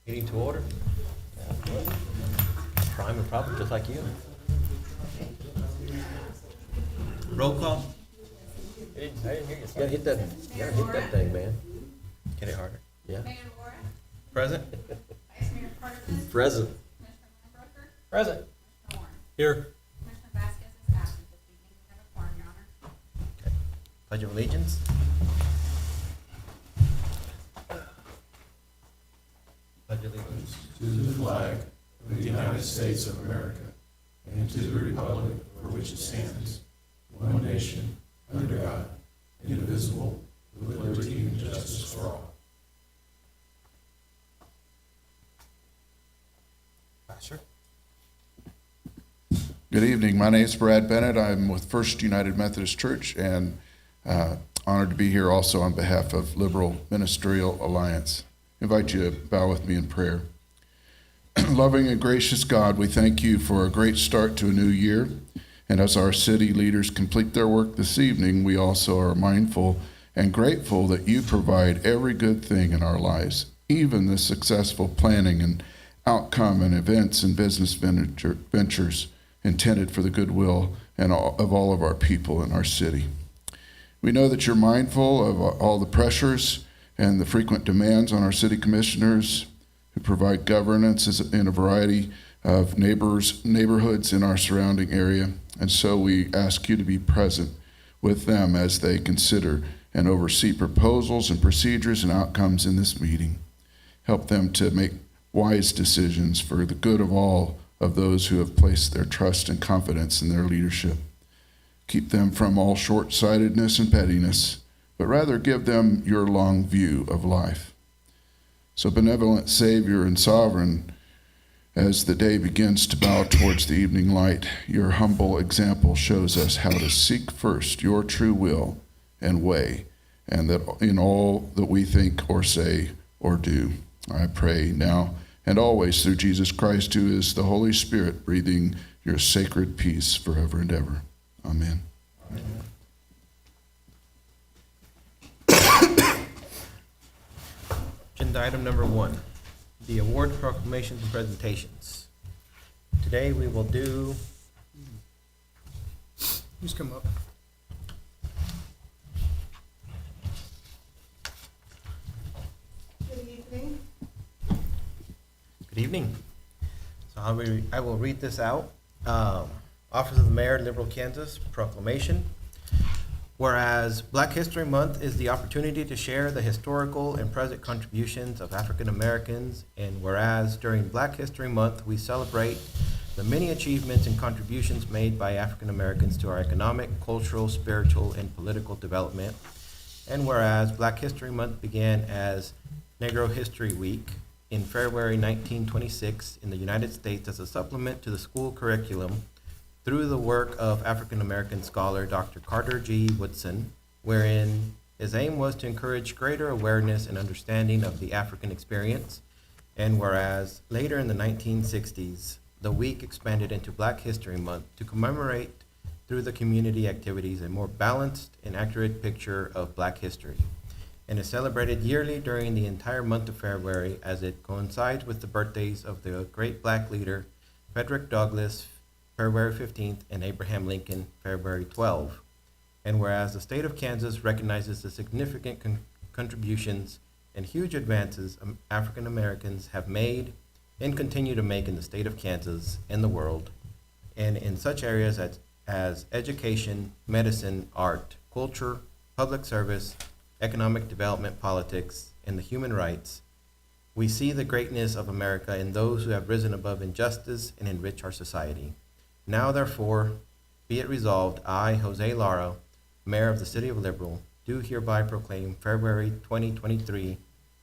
Meeting to order. Prime and proper, just like you. Roll call. I didn't hear you. You gotta hit that. You gotta hit that thing, man. Get it harder. Yeah. Mayor Laura, Present. Vice Mayor Carson, Present. Commissioner Brooker, Present. Commissioner Warren. Here. Commissioner Vasquez is absent this evening. We have a quorum, Your Honor. Okay. Pledge of allegiance. Pledge of allegiance. To the flag of the United States of America and to the republic for which it stands, one nation, under God, indivisible, with liberty and justice for all. Pastor. Good evening. My name is Brad Bennett. I'm with First United Methodist Church and honored to be here also on behalf of Liberal Ministerial Alliance. I invite you to bow with me in prayer. Loving and gracious God, we thank you for a great start to a new year. And as our city leaders complete their work this evening, we also are mindful and grateful that you provide every good thing in our lives, even the successful planning and outcome and events and business ventures intended for the goodwill of all of our people in our city. We know that you're mindful of all the pressures and the frequent demands on our city commissioners who provide governance in a variety of neighborhoods in our surrounding area. And so we ask you to be present with them as they consider and oversee proposals and procedures and outcomes in this meeting. Help them to make wise decisions for the good of all of those who have placed their trust and confidence in their leadership. Keep them from all short-sightedness and pettiness, but rather give them your long view of life. So, benevolent Savior and Sovereign, as the day begins to bow towards the evening light, your humble example shows us how to seek first your true will and way, and that in all that we think or say or do. I pray now and always through Jesus Christ, who is the Holy Spirit, breathing your sacred peace forever and ever. Amen. Amen. Agenda item number 1, the award proclamations and presentations. Today we will do. Just come up. Good evening. Good evening. So I will read this out. Office of the Mayor, Liberal Kansas, proclamation. Whereas Black History Month is the opportunity to share the historical and present contributions of African Americans, and whereas during Black History Month we celebrate the many achievements and contributions made by African Americans to our economic, cultural, spiritual, and political development, and whereas Black History Month began as Negro History Week in February 1926 in the United States as a supplement to the school curriculum through the work of African-American scholar Dr. Carter G. Woodson, wherein his aim was to encourage greater awareness and understanding of the African experience, and whereas later in the 1960s, the week expanded into Black History Month to commemorate through the community activities a more balanced and accurate picture of Black history, and is celebrated yearly during the entire month of February as it coincides with the birthdays of the great Black leader Frederick Douglass, February 15th, and Abraham Lincoln, February 12th. And whereas the state of Kansas recognizes the significant contributions and huge advances African Americans have made and continue to make in the state of Kansas and the world, and in such areas as education, medicine, art, culture, public service, economic development, politics, and the human rights, we see the greatness of America in those who have risen above injustice and enrich our society. Now, therefore, be it resolved, I, Jose Lara, Mayor of the City of Liberal, do hereby proclaim February 2023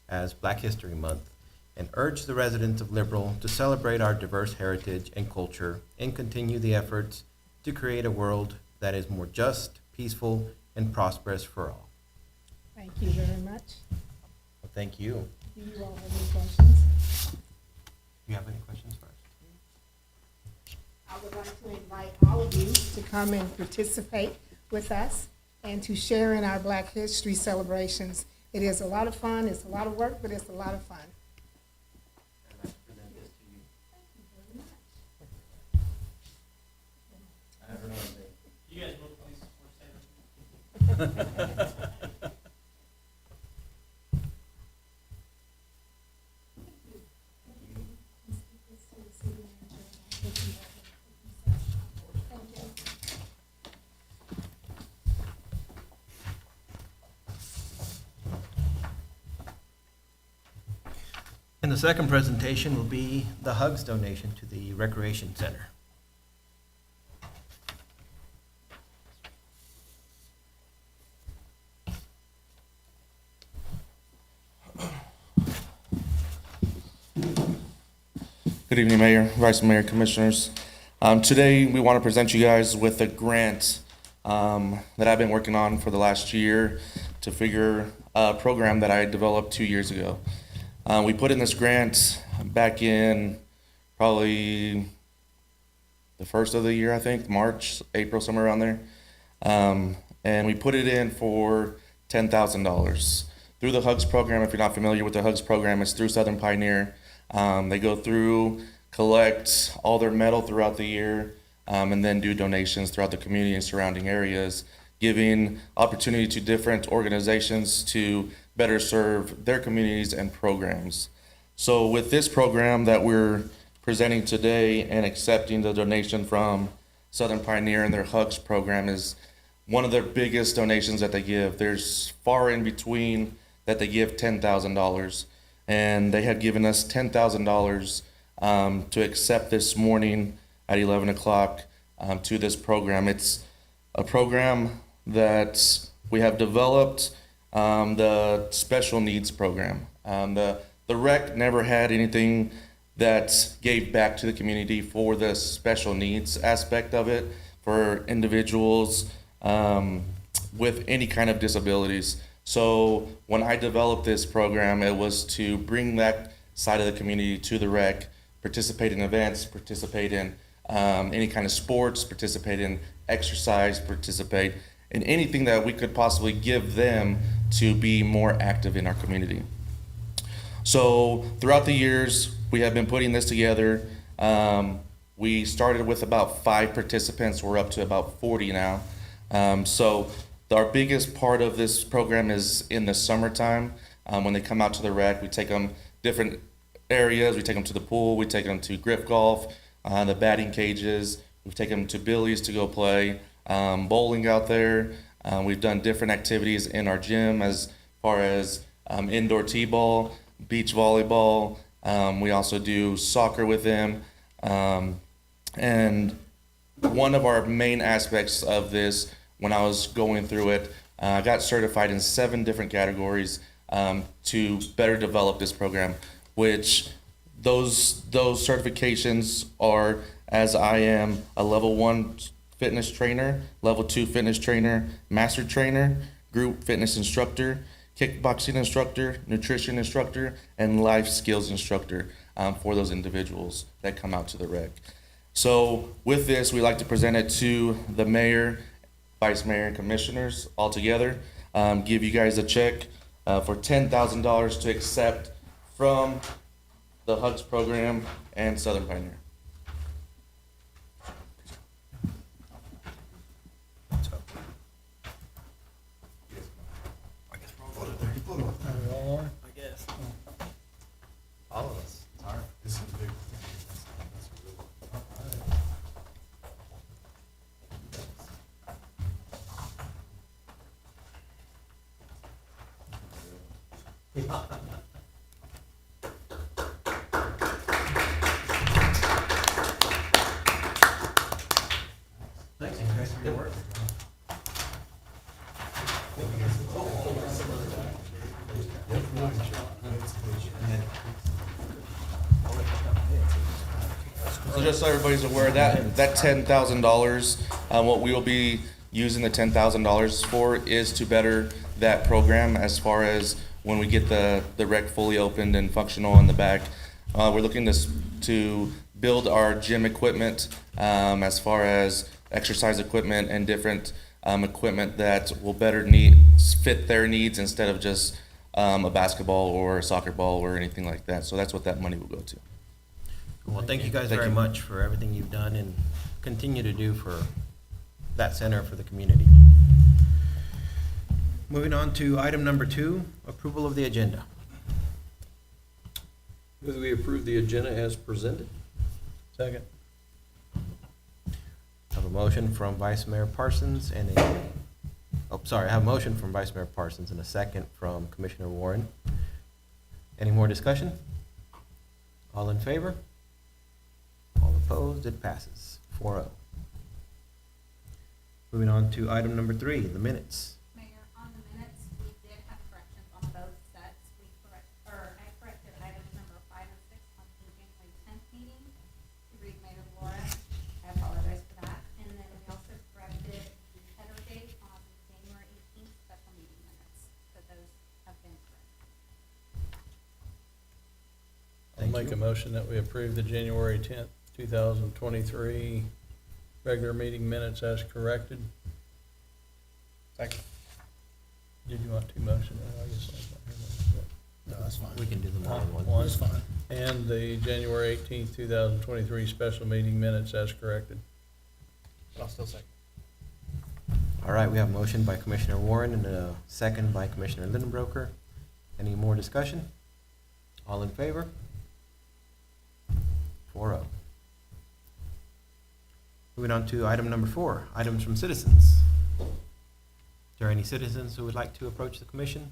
as Black History Month, and urge the residents of Liberal to celebrate our diverse heritage and culture and continue the efforts to create a world that is more just, peaceful, and prosperous for all. Thank you very much. Well, thank you. Do you all have any questions? Do you have any questions first? I would like to invite all of you to come and participate with us and to share in our Black History celebrations. It is a lot of fun, it's a lot of work, but it's a lot of fun. And the second presentation will be the Hugs donation to the Recreation Center. Good evening, Mayor, Vice Mayor, Commissioners. Today, we want to present you guys with a grant that I've been working on for the last year to figure a program that I developed 2 years ago. We put in this grant back in probably the first of the year, I think, March, April, somewhere around there. And we put it in for $10,000. Through the Hugs program, if you're not familiar with the Hugs program, it's through Southern Pioneer. They go through, collect all their metal throughout the year, and then do donations throughout the community and surrounding areas, giving opportunity to different organizations to better serve their communities and programs. So with this program that we're presenting today and accepting the donation from Southern Pioneer and their Hugs program is one of their biggest donations that they give. There's far in between that they give $10,000. And they had given us $10,000 to accept this morning at 11 o'clock to this program. It's a program that we have developed, the special needs program. The rec never had anything that gave back to the community for the special needs aspect of it for individuals with any kind of disabilities. So when I developed this program, it was to bring that side of the community to the rec, participate in events, participate in any kind of sports, participate in exercise, participate in anything that we could possibly give them to be more active in our community. So throughout the years, we have been putting this together. We started with about 5 participants. We're up to about 40 now. So our biggest part of this program is in the summertime. When they come out to the rec, we take them different areas. We take them to the pool. We take them to grip golf, the batting cages. We take them to Billy's to go play bowling out there. We've done different activities in our gym as far as indoor t-ball, beach volleyball. We also do soccer with them. And one of our main aspects of this, when I was going through it, I got certified in 7 different categories to better develop this program, which those certifications are, as I am a level 1 fitness trainer, level 2 fitness trainer, master trainer, group fitness instructor, kickboxing instructor, nutrition instructor, and life skills instructor for those individuals that come out to the rec. So with this, we like to present it to the mayor, vice mayor, and commissioners all together. Give you guys a check for $10,000 to accept from the Hugs program and Southern Pioneer. I guess. All of us. All right, this is a big thing. That's a good one. All right. Thanks, guys, for your work. So just so everybody's aware, that $10,000, what we will be using the $10,000 for is to better that program as far as when we get the rec fully opened and functional in the back. We're looking to build our gym equipment as far as exercise equipment and different equipment that will better fit their needs instead of just a basketball or a soccer ball or anything like that. So that's what that money will go to. Well, thank you guys Thank very you. much for everything you've done and continue to do for that center for the community. Moving on to item number 2, approval of the agenda. Move that we approve the agenda as presented. Second. I have a motion from Vice Mayor Parsons and I have a motion from Vice Mayor Parsons and a second from Commissioner Warren. Any more discussion? All in favor? All opposed? It passes 4-0. Moving on to item number 3, the minutes. Mayor, on the minutes, we did have corrections on both sets. I corrected items number 5 and 6 on the January 10th meeting. To read Mayor Laura, I apologize for that. And then we also corrected the header date on the January 18th special meeting minutes. So those have been corrected. I'll make a motion that we approve the January 10th, 2023 regular meeting minutes as corrected. Second. Did you want 2 motions? I guess I was not here. No, that's fine. We can do them all in one. One. That's fine. And the January 18th, 2023 special meeting minutes as corrected. I'll still second. All right, we have a motion by Commissioner Warren and a second by Commissioner Lindenbroker. Any more discussion? All in favor? 4-0. Moving on to item number 4, items from citizens. Is there any citizens who would like to approach the commission?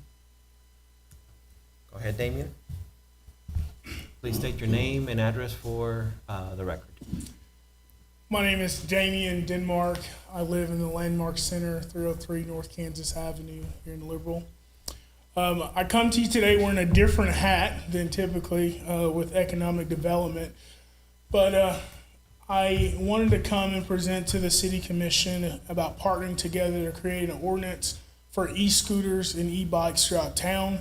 Go ahead, Damien. Please state your name and address for the record. My name is Damian Denmark. I live in the Landmark Center, 303 North Kansas Avenue here in Liberal. I come to you today wearing a different hat than typically with economic development, but I wanted to come and present to the City Commission about partnering together to create an ordinance for e-scooters and e-bikes throughout town.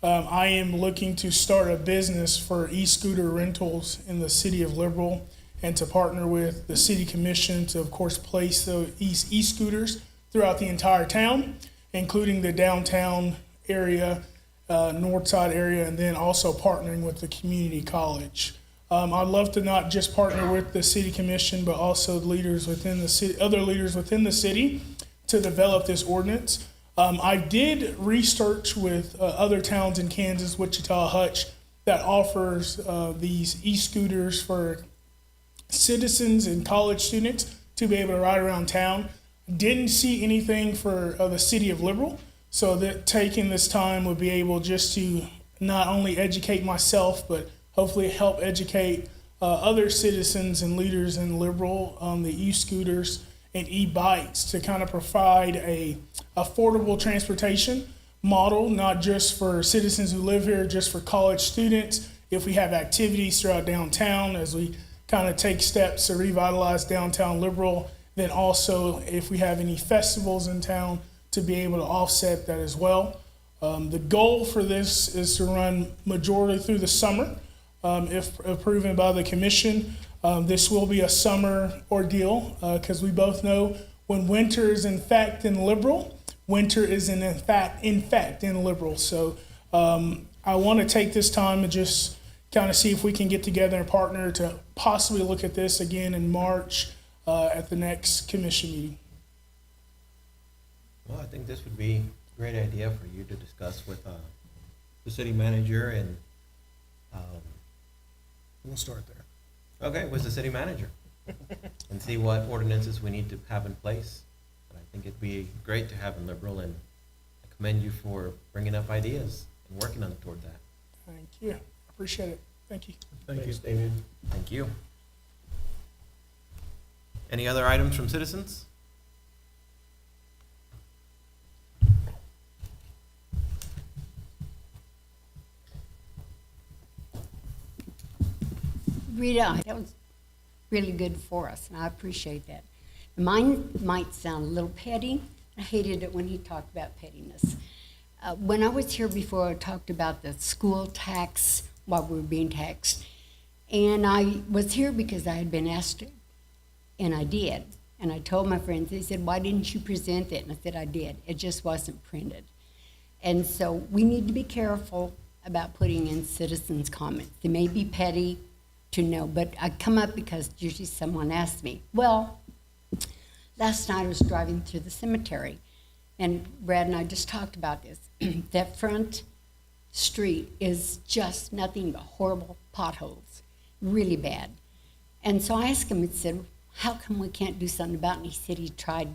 I am looking to start a business for e-scooter rentals in the City of Liberal and to partner with the City Commission to, of course, place those e-scooters throughout the entire town, including the downtown area, north side area, and then also partnering with the community college. I'd love to not just partner with the City Commission, but also leaders within the city, other leaders within the city to develop this ordinance. I did research with other towns in Kansas, Wichita, Hutch, that offers these e-scooters for citizens and college students to be able to ride around town. Didn't see anything for the City of Liberal, so that taking this time would be able just to not only educate myself, but hopefully help educate other citizens and leaders in Liberal on the e-scooters and e-bikes to kind of provide a affordable transportation model, not just for citizens who live here, just for college students. If we have activities throughout downtown as we kind of take steps to revitalize downtown Liberal, then also if we have any festivals in town to be able to offset that as well. The goal for this is to run majority through the summer. If approved by the commission, this will be a summer ordeal because we both know when winter is in fact in Liberal, winter is in fact in Liberal. So I want to take this time and just kind of see if we can get together and partner to possibly look at this again in March at the next commission meeting. Well, I think this would be a great idea for you to discuss with the city manager and, We'll start there. okay, with the city manager and see what ordinances we need to have in place. But I think it'd be great to have in Liberal, and I commend you for bringing up ideas and working on toward that. Thank you. Appreciate it. Thank you. Thank you. Thanks, Damien. Thank you. Any other items from citizens? Rita, that was really good for us, and I appreciate that. Mine might sound a little petty. I hated it when he talked about pettiness. When I was here before, I talked about the school tax while we were being taxed. And I was here because I had been asked to, and I did. And I told my friends, they said, why didn't you present it? And I said, I did. It just wasn't printed. And so we need to be careful about putting in citizens' comments. They may be petty to know, but I come up because usually someone asks me. Well, last night I was driving through the cemetery, and Brad and I just talked about this, that front street is just nothing but horrible potholes, really bad. And so I asked him and said, how come we can't do something about it? And he said he tried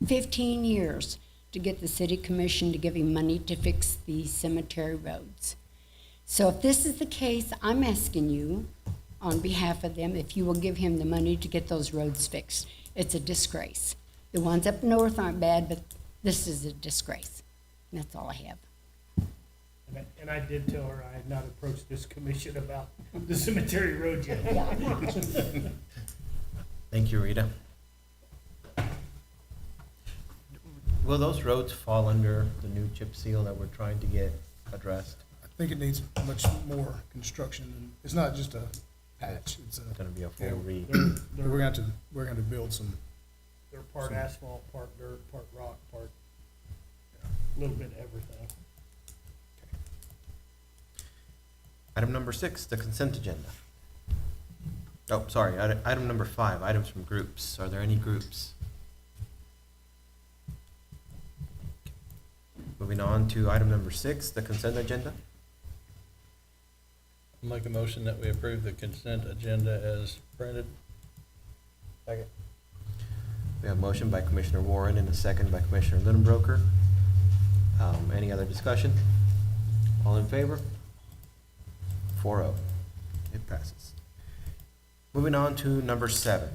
15 years to get the city commission to give him money to fix the cemetery roads. So if this is the case, I'm asking you, on behalf of them, if you will give him the money to get those roads fixed. It's a disgrace. The ones up north aren't bad, but this is a disgrace. And that's all I have. And I did tell her I had not approached this commission about the cemetery road yet. Thank you, Rita. Will those roads fall under the new chip seal that we're trying to get addressed? I think it needs much more construction. And it's not just a patch. It's It's gonna be a full re. we're going to build some. They're part asphalt, part dirt, part rock, part, a little bit of everything. Item number 6, the consent agenda. Oh, sorry, item number 5, items from groups. Are there any groups? Moving on to item number 6, the consent agenda. I'll make a motion that we approve the consent agenda as printed. Second. We have a motion by Commissioner Warren and a second by Commissioner Lidenbroker. Any other discussion? All in favor? 4-0. It passes. Moving on to number 7,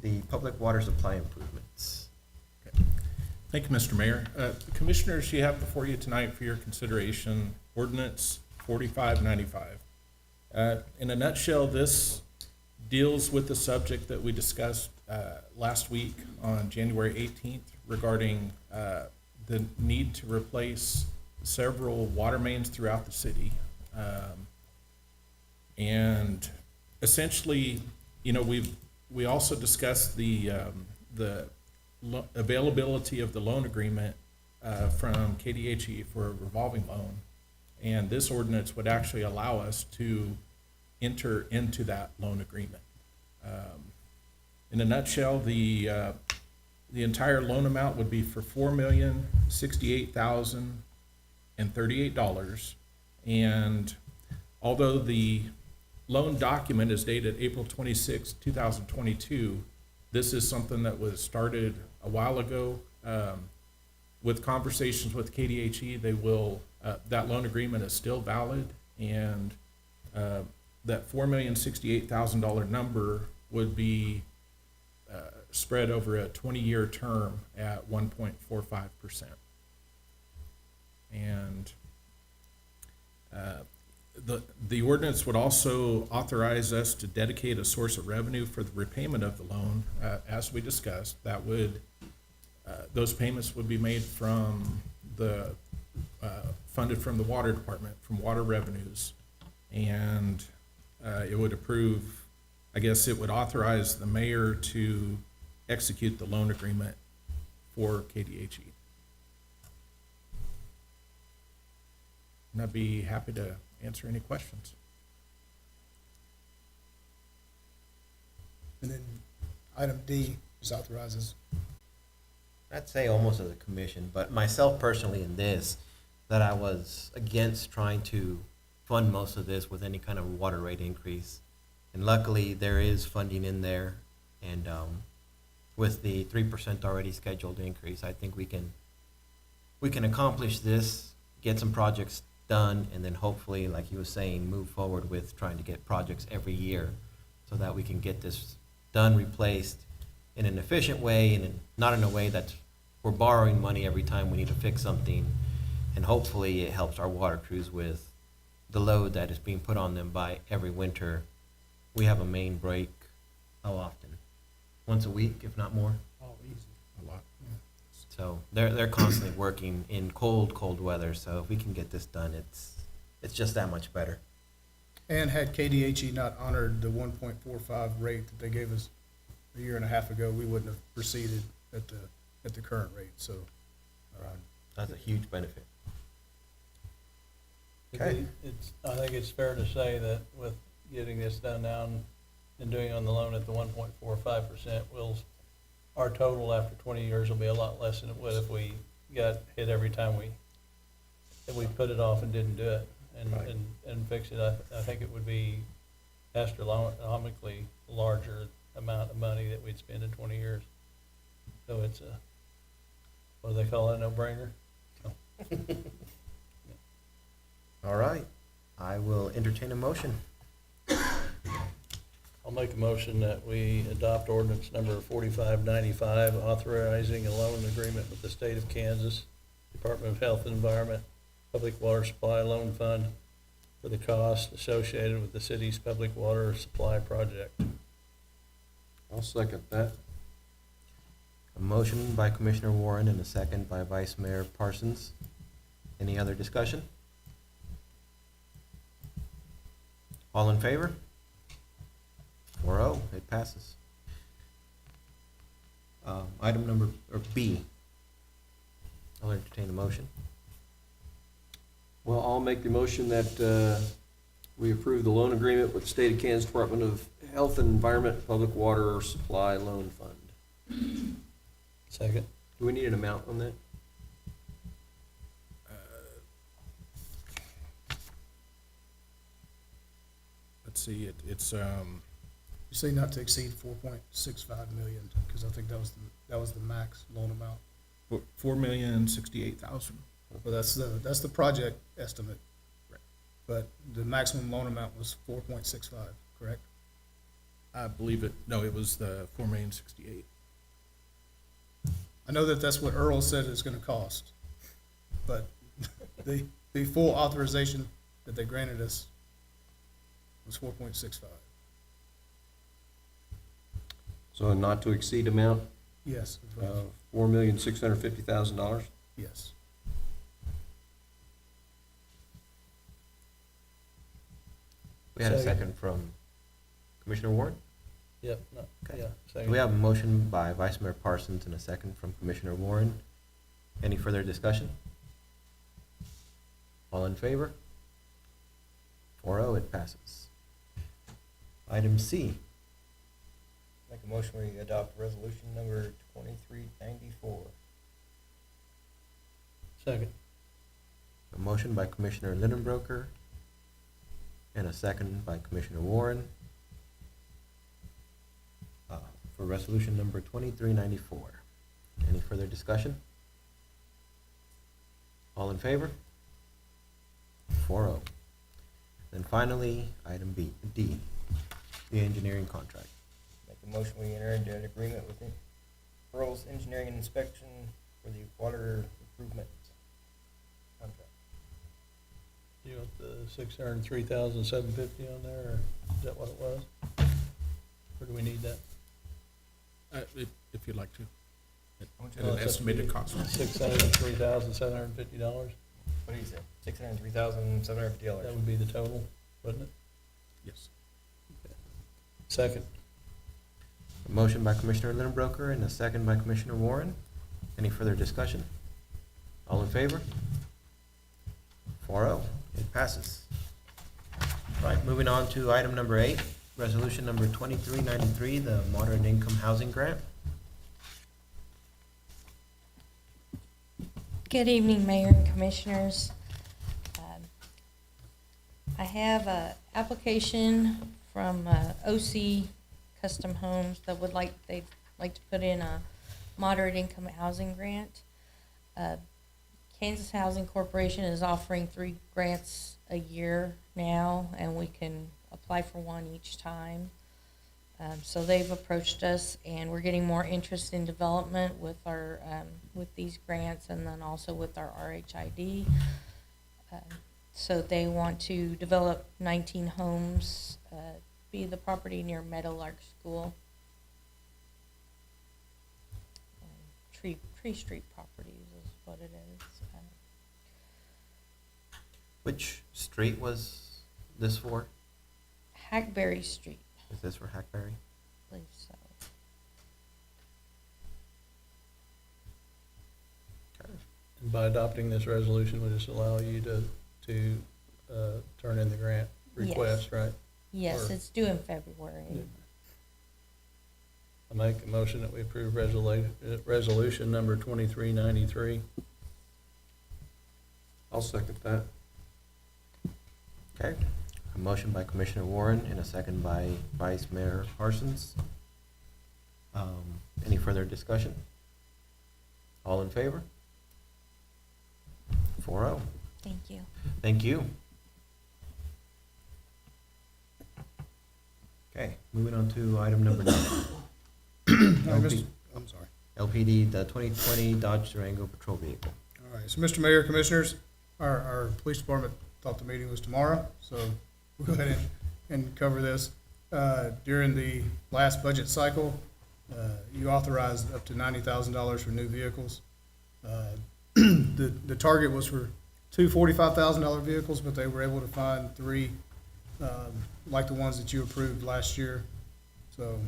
the public water supply improvements. Thank you, Mr. Mayor. Commissioners, you have before you tonight for your consideration Ordinance 4595. In a nutshell, this deals with the subject that we discussed last week on January 18th regarding the need to replace several water mains throughout the city. And essentially, you know, we also discussed the availability of the loan agreement from KDHE for a revolving loan. And this ordinance would actually allow us to enter into that loan agreement. In a nutshell, the entire loan amount would be for $4,068,038. And although the loan document is dated April 26, 2022, this is something that was started a while ago. With conversations with KDHE, they will, that loan agreement is still valid, and that $4,068,000 number would be spread over a 20-year term at 1.45%. And the ordinance would also authorize us to dedicate a source of revenue for the repayment of the loan, as we discussed. That would, those payments would be made from the, funded from the water department, from water revenues. And it would approve, I guess it would authorize the mayor to execute the loan agreement for KDHE. And I'd be happy to answer any questions. And then item D just authorizes. I'd say almost as a commission, but myself personally in this, that I was against trying to fund most of this with any kind of water rate increase. And luckily, there is funding in there, and with the 3% already scheduled increase, I think we can accomplish this, get some projects done, and then hopefully, like he was saying, move forward with trying to get projects every year so that we can get this done, replaced in an efficient way, and not in a way that we're borrowing money every time we need to fix something. And hopefully it helps our water crews with the load that is being put on them by every winter. We have a main break, how often? Once a week, if not more? Oh, easy. A lot. So they're constantly working in cold weather. So if we can get this done, it's just that much better. And had KDHE not honored the 1.45 rate that they gave us a year and a half ago, we wouldn't have proceeded at the current rate. So, That's a huge benefit. I think it's fair to say that with getting this done now and doing on the loan at the 1.45%, we'll our total after 20 years will be a lot less than it would if we got hit every time if we put it off and didn't do it and fix it. I think it would be astronomically larger amount of money that we'd spend in 20 years. So it's a, what do they call it, no-brainer? All right, I will entertain a motion. I'll make a motion that we adopt ordinance number 4595, authorizing a loan agreement with the state of Kansas Department of Health and Environment Public Water Supply Loan Fund for the cost associated with the city's public water supply project. I'll second that. A motion by Commissioner Warren and a second by Vice Mayor Parsons. Any other discussion? All in favor? 4-0, it passes. Item number, or B. I'll entertain a motion. Well, I'll make the motion that we approve the loan agreement with the State of Kansas Department of Health and Environment Public Water Supply Loan Fund. Second. Do we need an amount on that? Let's see, it's, you say not to exceed 4.65 million, because I think that was the max loan amount. 4,068,000. Well, that's the project estimate. But the maximum loan amount was 4.65, correct? I believe it, no, it was the 4,068,000. I know that that's what Earl said it's gonna cost, but the full authorization that they granted us was 4.65. So a not to exceed amount Yes, of $4,650,000. yes. We had a Second. second from Commissioner Warren. Yep, no, Okay. yeah. So Second. we have a motion by Vice Mayor Parsons and a second from Commissioner Warren. Any further discussion? All in favor? 4-0, it passes. Item C. Make a motion we adopt resolution number 2394. Second. A motion by Commissioner Lidenbroker and a second by Commissioner Warren for resolution number 2394. Any further discussion? All in favor? 4-0. Then finally, item D, the engineering contract. Make a motion we enter into an agreement with Earl's Engineering and Inspection for the water improvement contract. Do you want the 603,750 on there, or is that what it was? Or do we need that? If you'd like to. Well, At an estimated cost. $603,750. What do you say? $603,750. That would be the total, wouldn't it? Yes. Second. A motion by Commissioner Lidenbroker and a second by Commissioner Warren. Any further discussion? All in favor? 4-0, it passes. Right, moving on to item number 8, resolution number 2393, the moderate income housing grant. Good evening, Mayor and Commissioners. I have an application from OC Custom Homes that they'd like to put in a moderate income housing grant. Kansas Housing Corporation is offering 3 grants a year now, and we can apply for one each time. So they've approached us, and we're getting more interest in development with our with these grants, and then also with our RHID. So they want to develop 19 homes, be the property near Meadowlark School. Tree Street Properties is what it is. Which street was this for? Hackberry Street, Is this for Hackberry? I believe so. Okay. And by adopting this resolution, we just allow you to turn in the grant request, right? Yes, Or- it's due in February. Yeah. I I make a motion that we approve resolution number 2393. I'll second that. Okay, a motion by Commissioner Warren and a second by Vice Mayor Parsons. Any further discussion? All in favor? 4-0. Thank you. Thank you. Okay, moving on to item number 9. I'm sorry. LPD, the 2020 Dodge Durango patrol vehicle. All right, so Mr. Mayor, Commissioners, our police department thought the meeting was tomorrow, so we'll go ahead and cover this. During the last budget cycle, you authorized up to $90,000 for new vehicles. The target was for 2 $45,000 vehicles, but they were able to find 3, like the ones that you approved last year. So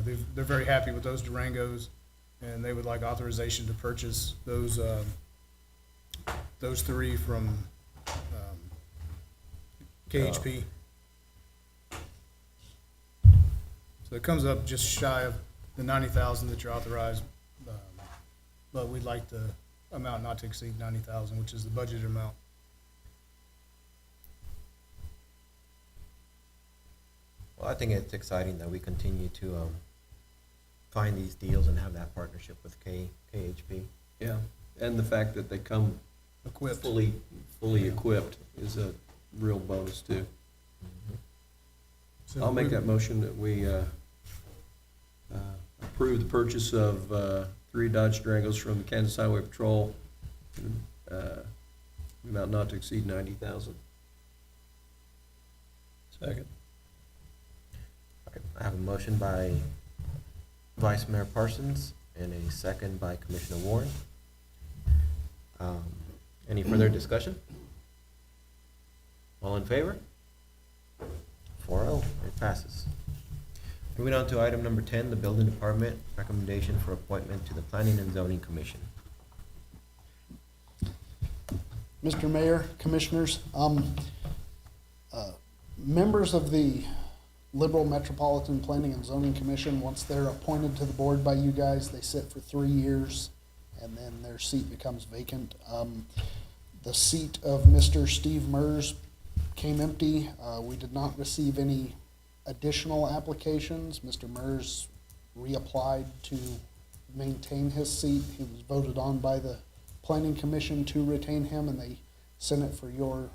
they're very happy with those Durangos, and they would like authorization to purchase those 3 from KHP. So it comes up just shy of the 90,000 that you're authorized, but we'd like the amount not to exceed 90,000, which is the budgeted amount. Well, I think it's exciting that we continue to find these deals and have that partnership with KHP. Yeah, and the fact that they come Equipped. fully equipped is a real bonus too. So I'll make that motion that we approve the purchase of 3 Dodge Durangos from the Kansas Highway Patrol, amount not to exceed 90,000. Second. Okay, I have a motion by Vice Mayor Parsons and a second by Commissioner Warren. Any further discussion? All in favor? 4-0, it passes. Moving on to item number 10, the Building Department recommendation for appointment to the Planning and Zoning Commission. Mr. Mayor, Commissioners, members of the Liberal Metropolitan Planning and Zoning Commission, once they're appointed to the board by you guys, they sit for 3 years, and then their seat becomes vacant. The seat of Mr. Steve Mers came empty. We did not receive any additional applications. Mr. Mers reapplied to maintain his seat. He was voted on by the Planning Commission to retain him, and they sent it for you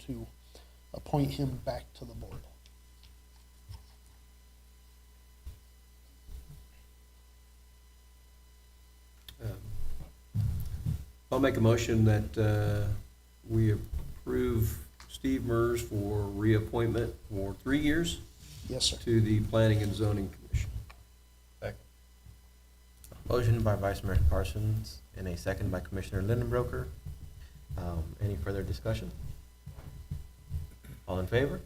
to appoint him back to the board. I'll make a motion that we approve Steve Mers for reappointment for 3 years. Yes, sir. To the Planning and Zoning Commission. Second. Motion by Vice Mayor Parsons and a second by Commissioner Lindenbroker. Any further discussion? All in favor?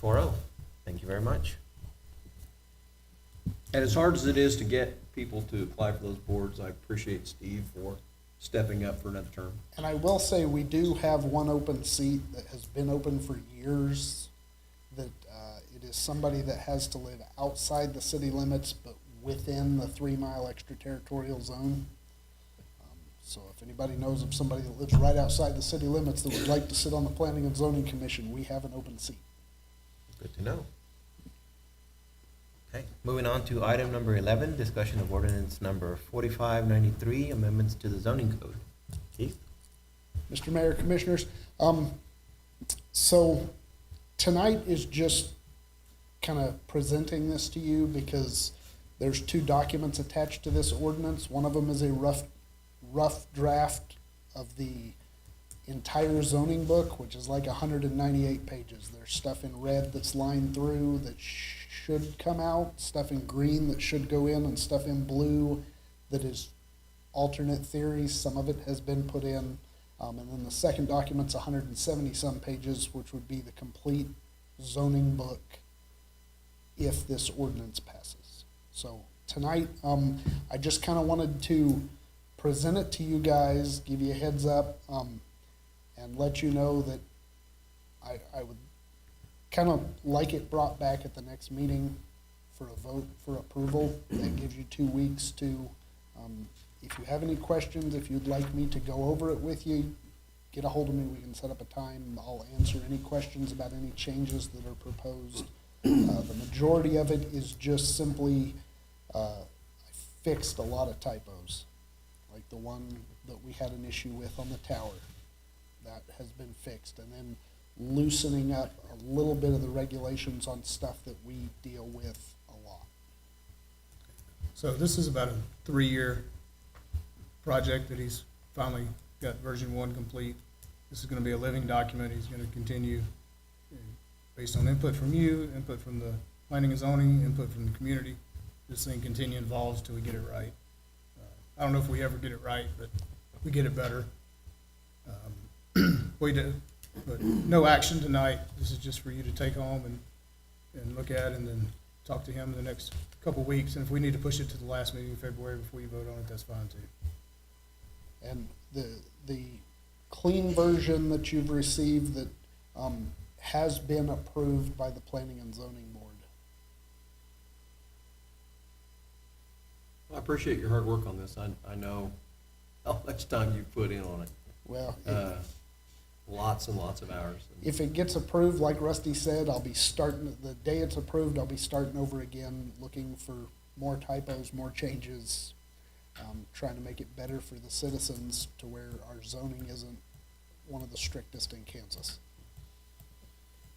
4-0. Thank you very much. And as hard as it is to get people to apply for those boards, I appreciate Steve for stepping up for another term. And I will say, we do have one open seat that has been open for years, that it is somebody that has to live outside the city limits, but within the 3-mile extraterritorial zone. So if anybody knows of somebody that lives right outside the city limits that would like to sit on the Planning and Zoning Commission, we have an open seat. Good to know. Okay, moving on to item number 11, discussion of ordinance number 4593, amendments to the zoning code. Keith? Mr. Mayor, Commissioners, so tonight is just kind of presenting this to you because there's 2 documents attached to this ordinance. One of them is a rough draft of the entire zoning book, which is like 198 pages. There's stuff in red that's lined through that should come out, stuff in green that should go in, and stuff in blue that is alternate theories. Some of it has been put in. And then the second document's 170-some pages, which would be the complete zoning book if this ordinance passes. So tonight, I just kind of wanted to present it to you guys, give you a heads up, and let you know that I would kind of like it brought back at the next meeting for a vote for approval. That gives you 2 weeks to, if you have any questions, if you'd like me to go over it with you, get a hold of me, we can set up a time. I'll answer any questions about any changes that are proposed. The majority of it is just simply, I fixed a lot of typos, like the one that we had an issue with on the tower. That has been fixed, and then loosening up a little bit of the regulations on stuff that we deal with a lot. So this is about a 3-year project that he's finally got version 1 complete. This is gonna be a living document. He's gonna continue based on input from you, input from the planning and zoning, input from the community. This thing continue evolves till we get it right. I don't know if we ever get it right, but we get it better. We do, but no action tonight. This is just for you to take home and look at, and then talk to him in the next couple weeks. And if we need to push it to the last meeting in February before you vote on it, that's fine too. And the clean version that you've received that has been approved by the Planning and Zoning Board. I appreciate your hard work on this. I know how much time you put in on it. Well, Lots and lots of hours. if it gets approved, like Rusty said, I'll be starting, the day it's approved, I'll be starting over again, looking for more typos, more changes, trying to make it better for the citizens to where our zoning isn't one of the strictest in Kansas.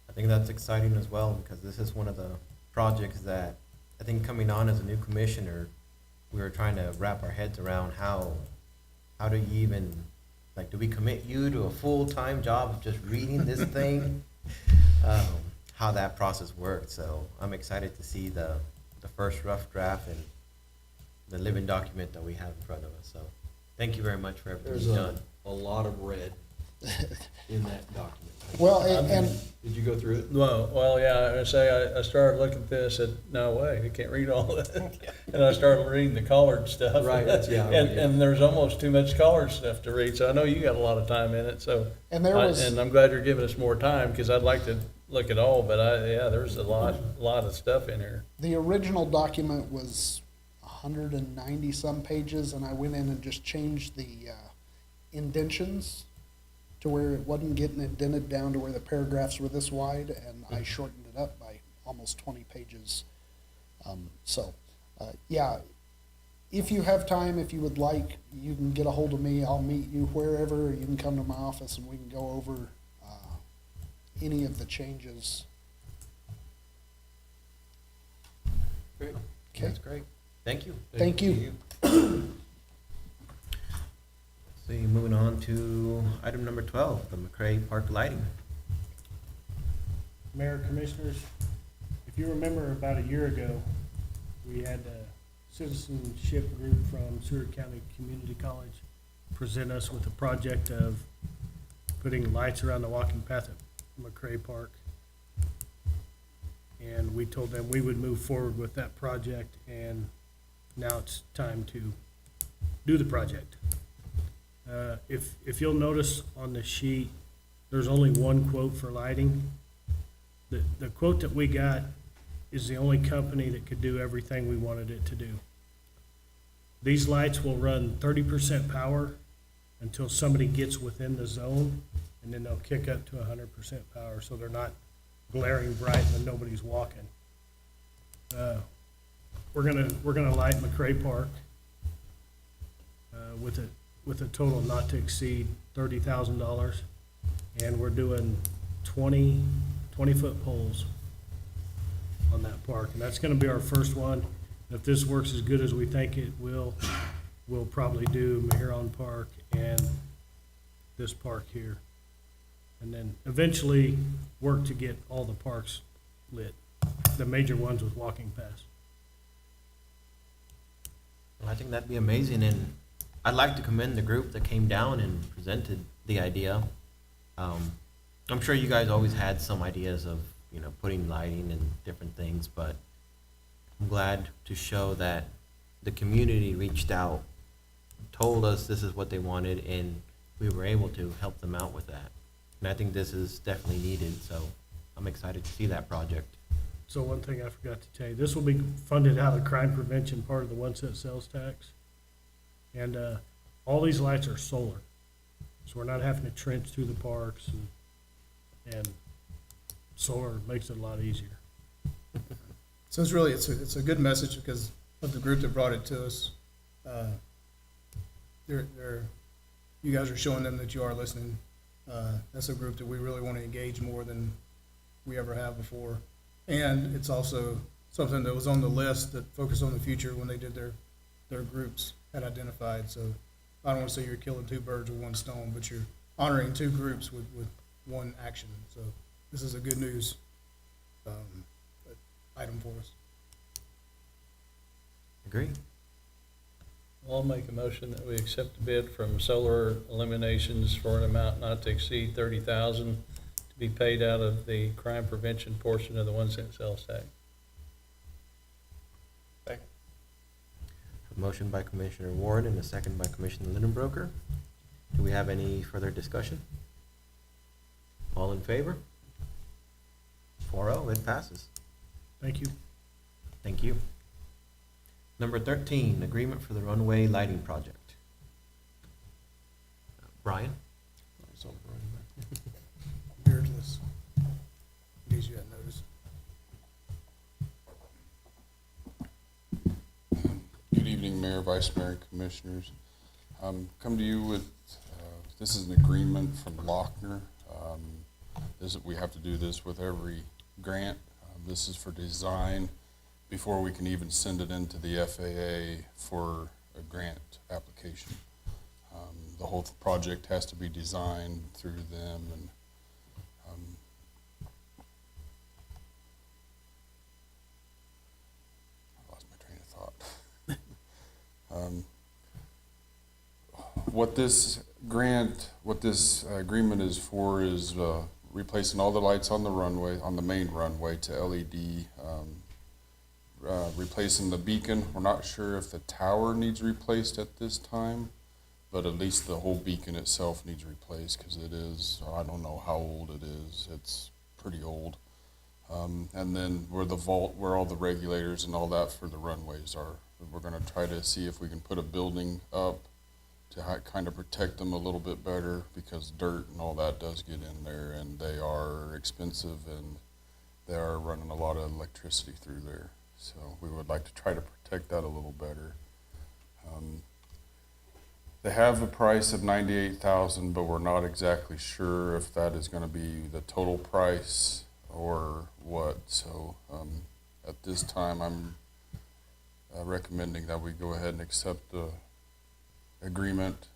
I think that's exciting as well, because this is one of the projects that I think coming on as a new commissioner, we were trying to wrap our heads around how do you even, like, do we commit you to a full-time job of just reading this thing? How that process worked. So I'm excited to see the first rough draft and the living document that we have in front of us. So thank you very much for everything There's you've done. a lot of red in that document. Well, and Did you go through it? Well, yeah, I started looking at this, said, no way, I can't read all that. And I started reading the colored stuff. Right, that's, yeah. And there's almost too much colored stuff to read, so I know you got a lot of time in it, so. And there was- And I'm glad you're giving us more time, because I'd like to look at all, but there's a lot of stuff in here. the original document was 190 some pages, and I went in and just changed the indentions to where it wasn't getting indented down to where the paragraphs were this wide, and I shortened it up by almost 20 pages. Yeah, if you have time, if you would like, you can get a hold of me. I'll meet you wherever, or you can come to my office and we can go over any of the changes. Great. Okay. That's great. Thank you. Thank you. See, moving on to item number 12, the McCray Park lighting. Mayor, Commissioners, if you remember about a year ago, we had a citizenship group from Seward County Community College present us with a project of putting lights around the walking path at McCray Park. And we told them we would move forward with that project, and now it's time to do the project. If you'll notice on the sheet, there's only one quote for lighting. The quote that we got is the only company that could do everything we wanted it to do. These lights will run 30% power until somebody gets within the zone, and then they'll kick up to 100% power, so they're not glaring bright when nobody's walking. We're gonna light McCray Park with a total not to exceed $30,000, and we're doing 20-foot poles on that park, and that's gonna be our first one. If this works as good as we think it will, we'll probably do Mahiron Park and this park here, and then eventually work to get all the parks lit, the major ones with walking paths. Well, I think that'd be amazing, and I'd like to commend the group that came down and presented the idea. I'm sure you guys always had some ideas of, putting lighting and different things, but I'm glad to show that the community reached out, told us this is what they wanted, and we were able to help them out with that. And I think this is definitely needed, so I'm excited to see that project. So one thing I forgot to tell you, this will be funded out of crime prevention, part of the 1 cent sales tax. And, all these lights are solar, so we're not having to trench through the parks, and solar makes it a lot easier. So it's really, it's a good message because of the group that brought it to us. You guys are showing them that you are listening. That's a group that we really want to engage more than we ever have before. And it's also something that was on the list that Focus on the Future, when they did their groups, had identified. So I don't want to say you're killing two birds with one stone, but you're honoring two groups with one action. So this is a good news item for us. Agree? I'll make a motion that we accept the bid from Solar Eliminations for an amount not to exceed $30,000 to be paid out of the crime prevention portion of the 1 cent sales tax. A motion by Commissioner Ward and a second by Commissioner Lindenbroker. Do we have any further discussion? All in favor? 4-0, it passes. Thank you. Thank you. Number 13, agreement for the runway lighting project. Brian? Beardless. In case you hadn't noticed. Good evening, Mayor, Vice Mayor, and Commissioners. Come to you with, this is an agreement from Lochner. We have to do this with every grant. This is for design before we can even send it into the FAA for a grant application. The whole project has to be designed through them, and I lost my train of thought. What this agreement is for is replacing all the lights on the runway, on the main runway, to LED. Replacing the beacon. We're not sure if the tower needs replaced at this time, but at least the whole beacon itself needs replaced because it is, I don't know how old it is. It's pretty old. And then where the vault, where all the regulators and all that for the runways are, we're going to try to see if we can put a building up to kind of protect them a little bit better, because dirt and all that does get in there, and they are expensive, and they are running a lot of electricity through there. So we would like to try to protect that a little better. They have a price of $98,000, but we're not exactly sure if that is going to be the total price or what. So at this time, I'm recommending that we go ahead and accept the agreement.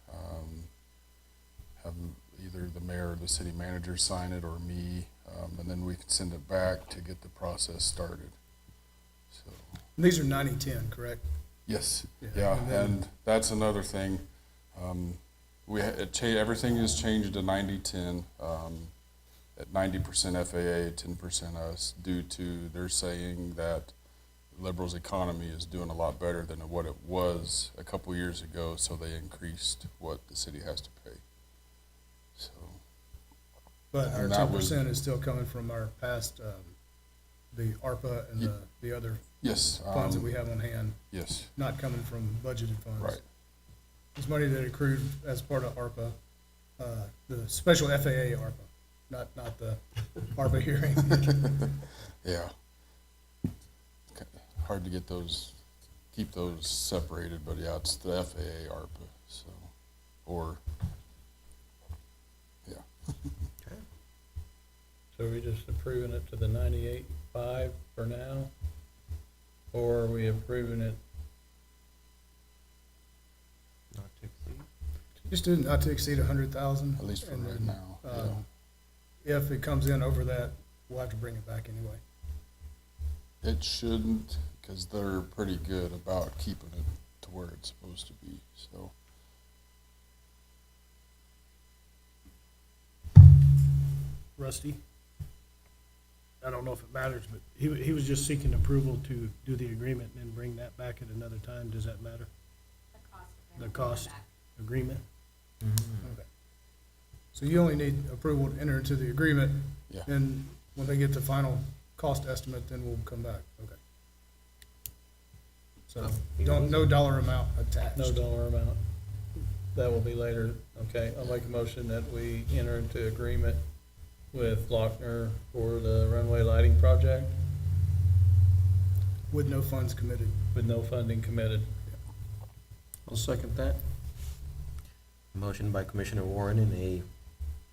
Have either the mayor or the city manager sign it, or me, and then we can send it back to get the process started. So These are 90-10, correct? yes, Yeah, yeah, and then- and that's another thing. Everything has changed to 90-10, at 90% FAA, 10% us, due to they're saying that Liberal's economy is doing a lot better than what it was a couple years ago, so they increased what the city has to pay. So, But our and that 10% is still coming from our past, the ARPA and the other yes, funds that we have on hand, yes, not coming from budgeted funds. right. It's money that accrued as part of ARPA, the special FAA ARPA, not the ARPA hearing. Yeah. Hard to get those, keep those separated, but yeah, it's the FAA ARPA, so, or, yeah. Okay. So are we just approving it to the 98.5 for now? Or are we approving it? Not to exceed. Just do not to exceed 100,000. At least for and right then, now, yeah. If it comes in over that, we'll have to bring it back anyway. It shouldn't, because they're pretty good about keeping it to where it's supposed to be, so. Rusty? I don't know if it matters, but he was just seeking approval to do the agreement and then bring that back at another time. Does that matter? The cost agreement? Okay. So you only need approval to enter into the agreement. Yeah. And when they get the final cost estimate, then we'll come back. Okay. So, Oh, no dollar amount attached. No dollar amount. That will be later. Okay, I'll make a motion that we enter into agreement with Lochner for the runway lighting project With no funds committed. with no funding committed. I'll second that. Motion by Commissioner Warren and a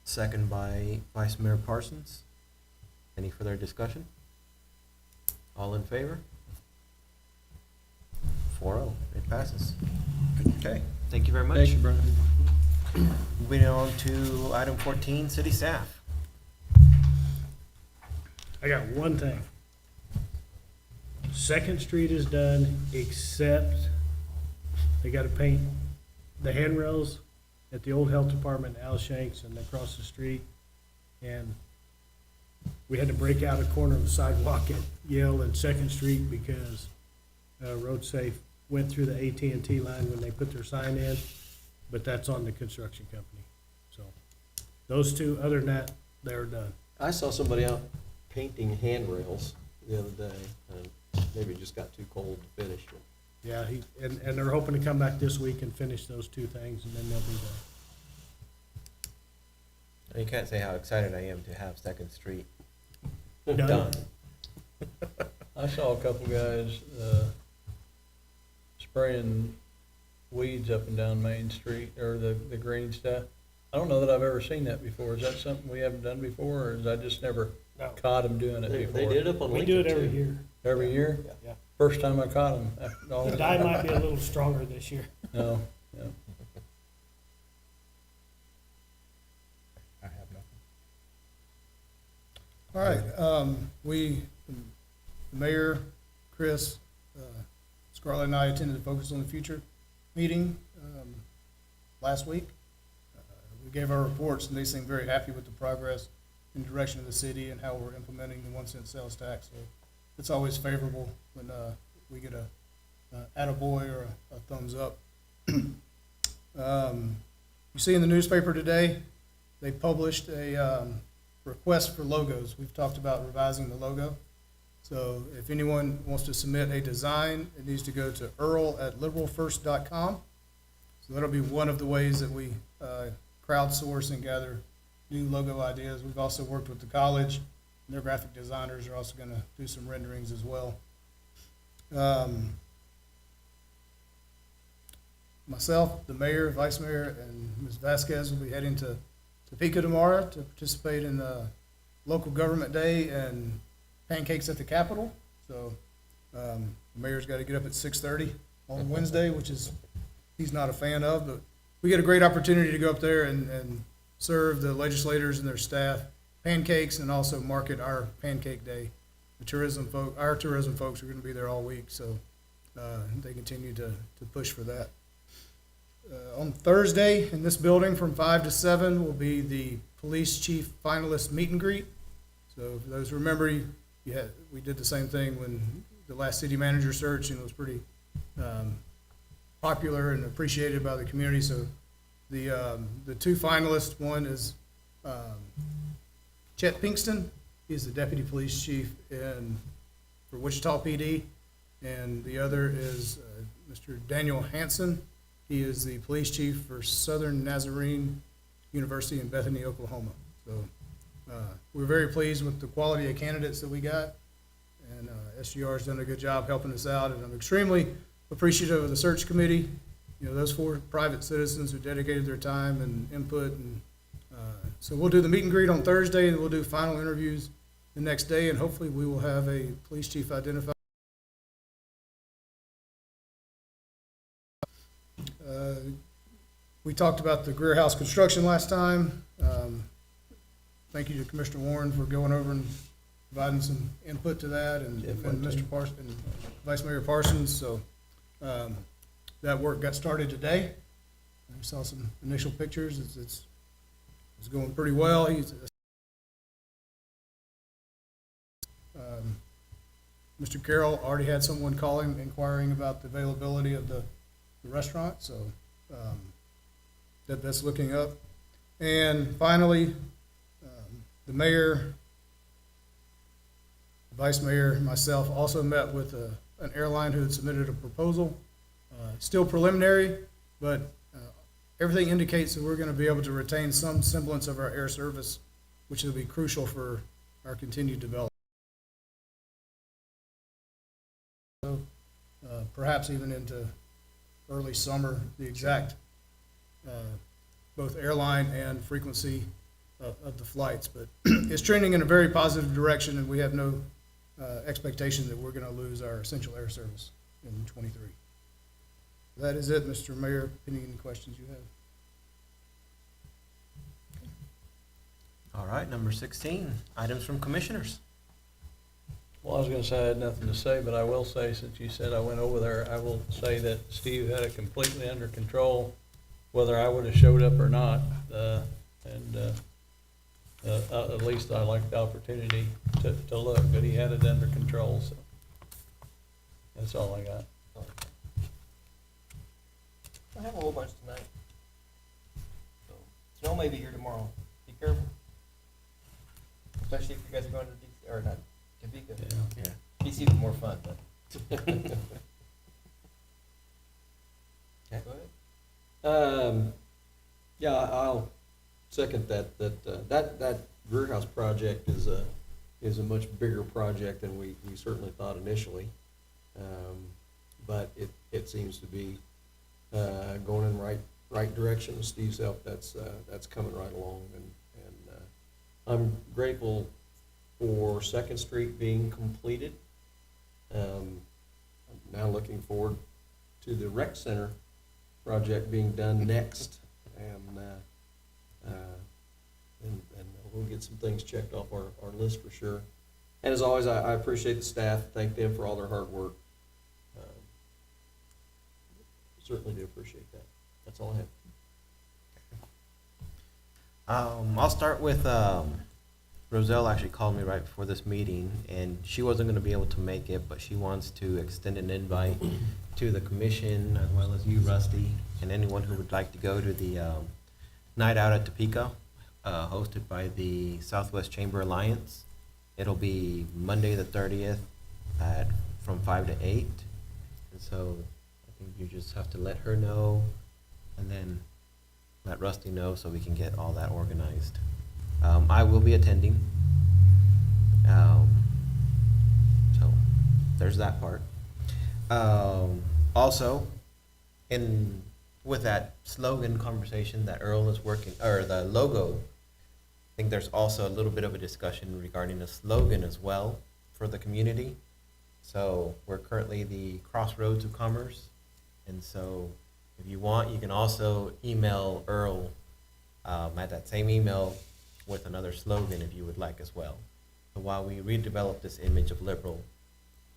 second by Vice Mayor Parsons. Any further discussion? All in favor? 4-0, it passes. Okay, thank you very much. Thank you, Brian. Moving on to item 14, city staff. I got one thing. Second Street is done, except they gotta paint the handrails at the old health department, Al Shanks, and across the street. And we had to break out a corner of the sidewalk at Yale and Second Street because Road Safe went through the AT&T line when they put their sign in, but that's on the construction company. So those two, other than that, they're done. I saw somebody out painting handrails the other day, and maybe it just got too cold to finish it. Yeah, and they're hoping to come back this week and finish those two things, and then they'll be done. You can't say how excited I am to have Second Street Done. done. I saw a couple guys, spraying weeds up and down Main Street, or the green stuff. I don't know that I've ever seen that before. Is that something we haven't done before, or is I just never No. caught them doing it They before? did it up on We Lincoln, do it every too. year. Every year? Yeah. First time I caught them. After all The dye might be a little stronger this year. No, yeah. I have nothing. All right, the mayor, Chris, Scarlett and I attended the Focus on the Future meeting last week. We gave our reports, and they seemed very happy with the progress and direction of the city and how we're implementing the 1 cent sales tax. So it's always favorable when we get a attaboy or a thumbs up. You see in the newspaper today, they published a request for logos. We've talked about revising the logo. So if anyone wants to submit a design, it needs to go to earl@liberalfirst.com. So that'll be one of the ways that we crowdsource and gather new logo ideas. We've also worked with the college, and their graphic designers are also going to do some renderings as well. Myself, the mayor, vice mayor, and Ms. Vasquez will be heading to Topeka tomorrow to participate in the local government day and pancakes at the Capitol. So the mayor's got to get up at 6:30 on Wednesday, which is he's not a fan of, but we get a great opportunity to go up there and serve the legislators and their staff pancakes and also market our pancake day. Our tourism folks are going to be there all week, so they continue to push for that. On Thursday, in this building from 5 to 7 will be the police chief finalist meet and greet. So for those who remember, we did the same thing when the last city manager search, and it was pretty popular and appreciated by the community. So the two finalists, one is Chet Pinkston. He's the deputy police chief for Wichita PD, and the other is Mr. Daniel Hansen. He is the police chief for Southern Nazarene University in Bethany, Oklahoma. So we're very pleased with the quality of candidates that we got, and SGR's done a good job helping us out, and I'm extremely appreciative of the search committee. You know, those 4 private citizens who dedicated their time and input, and so we'll do the meet and greet on Thursday, and we'll do final interviews the next day, and hopefully we will have a police chief identified. We talked about the Greer House construction last time. Thank you to Commissioner Warren for going over and providing some input to that, and Mr. Parsons and Vice Mayor Parsons. So that work got started today. I saw some initial pictures. It's going pretty well. Mr. Carroll already had someone call him inquiring about the availability of the restaurant, so that's looking up. And finally, the mayor Vice Mayor and myself also met with an airline who had submitted a proposal. Still preliminary, but everything indicates that we're going to be able to retain some semblance of our air service, which will be crucial for our continued development. So, perhaps even into early summer, the exact both airline and frequency of the flights, but it's trending in a very positive direction, and we have no expectation that we're going to lose our essential air service in '23. That is it, Mr. Mayor. Any questions you have? All right, number 16, items from commissioners. Well, I was gonna say I had nothing to say, but I will say, since you said I went over there, I will say that Steve had it completely under control, whether I would've showed up or not. At least I liked the opportunity to look, but he had it under control, so. That's all I got. I have a whole bunch tonight. So, snow may be here tomorrow. Be careful. Especially if you guys are going to DC, or not, Topeka. Yeah. DC is more fun, but. Okay. Go ahead. Yeah, I'll second that Greer House project is a much bigger project than we certainly thought initially. But it seems to be going in right direction. Steve's help, that's coming right along, and I'm grateful for Second Street being completed. I'm now looking forward to the rec center project being done next, and we'll get some things checked off our list for sure. And as always, I appreciate the staff. Thank them for all their hard work. Certainly do appreciate that. That's all I have. I'll start with, Roselle actually called me right before this meeting, and she wasn't gonna be able to make it, but she wants to extend an invite to the commission, as well as you, Rusty, and anyone who would like to go to the, Night Out at Topeka, hosted by the Southwest Chamber Alliance. It'll be Monday the 30th from 5 to 8, and so I think you just have to let her know, and then let Rusty know so we can get all that organized. I will be attending. So there's that part. Also, with that slogan conversation that Earl is working, or the logo, I think there's also a little bit of a discussion regarding the slogan as well for the community. So we're currently the Crossroads of Commerce, and so if you want, you can also email Earl at that same email with another slogan if you would like as well. So while we redevelop this image of liberal,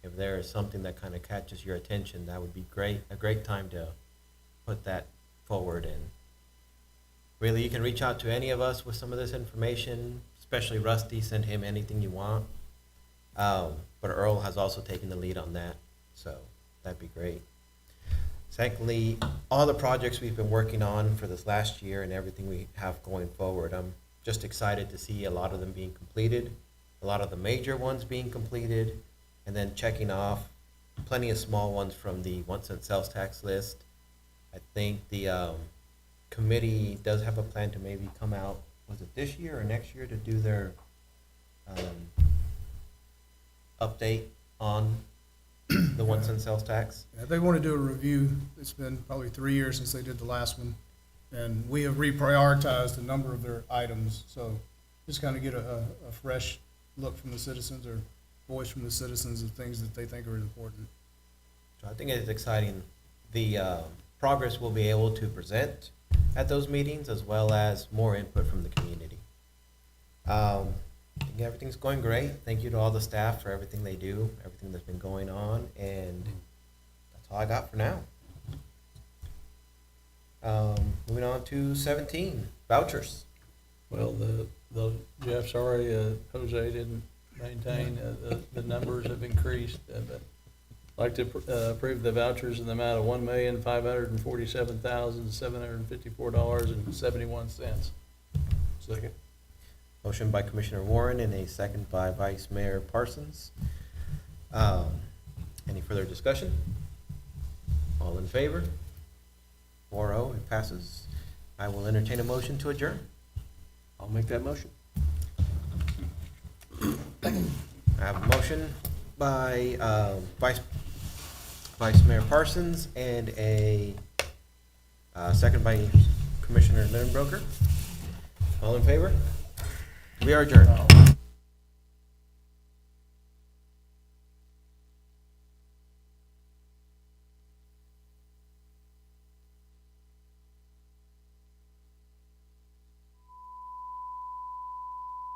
if there is something that kind of catches your attention, that would be a great time to put that forward. And really, you can reach out to any of us with some of this information, especially Rusty, send him anything you want. But Earl has also taken the lead on that, so that'd be great. Secondly, all the projects we've been working on for this last year and everything we have going forward, I'm just excited to see a lot of them being completed, a lot of the major ones being completed, and then checking off plenty of small ones from the 1-cent sales tax list. I think the committee does have a plan to maybe come out, was it this year or next year, to do their update on the 1-cent sales tax? Yeah, they want to do a review. It's been probably 3 years since they did the last one, and we have reprioritized a number of their items. So just kind of get a fresh look from the citizens, or voice from the citizens, of things that they think are important. So I think it's exciting, the progress we'll be able to present at those meetings, as well as more input from the community. I think everything's going great. Thank you to all the staff for everything they do, everything that's been going on, and that's all I got for now. Moving on to 17, vouchers. Well, the Jeff's already, Jose didn't maintain, the numbers have increased, but I'd like to approve the vouchers in the amount of $1,547,754.71. Second. Motion by Commissioner Warren and a second by Vice Mayor Parsons. Any further discussion? All in favor? 4-0, it passes. I will entertain a motion to adjourn. I'll make that motion. I have a motion by Vice Mayor Parsons and a second by Commissioner Lindbroker. All in favor? We are adjourned.